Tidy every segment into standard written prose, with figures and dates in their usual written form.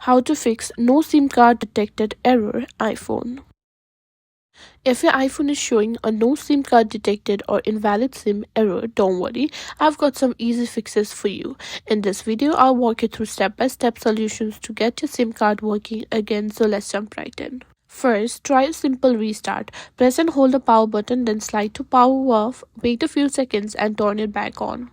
How to fix no SIM card detected error iPhone. If your iPhone is showing a no SIM card detected or invalid SIM error, don't worry, I've got some easy fixes for you. In this video, I'll walk you through step-by-step solutions to get your SIM card working again, so let's jump right in. First, try a simple restart. Press and hold the power button, then slide to power off, wait a few seconds and turn it back on.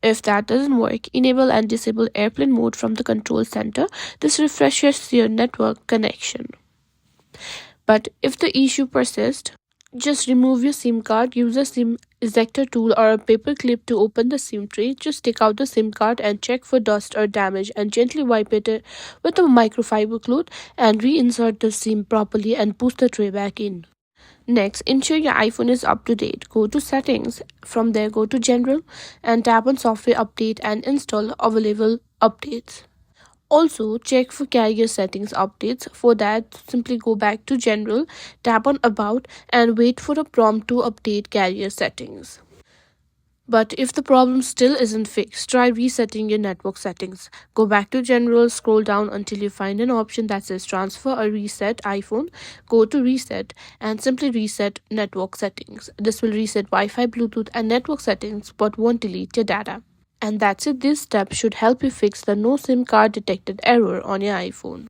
If that doesn't work, enable and disable airplane mode from the control center. This refreshes your network connection. But if the issue persists, just remove your SIM card, use a SIM ejector tool or a paper clip to open the SIM tray. Just take out the SIM card and check for dust or damage and gently wipe it with a microfiber cloth and reinsert the SIM properly and push the tray back in. Next, ensure your iPhone is up to date. Go to Settings. From there, go to General and tap on Software Update and install available updates. Also, check for carrier settings updates. For that, simply go back to General, tap on About and wait for a prompt to update carrier settings. But if the problem still isn't fixed, try resetting your network settings. Go back to General, scroll down until you find an option that says Transfer or Reset iPhone. Go to Reset and simply reset network settings. This will reset Wi-Fi, Bluetooth and network settings but won't delete your data. And that's it. This step should help you fix the no SIM card detected error on your iPhone.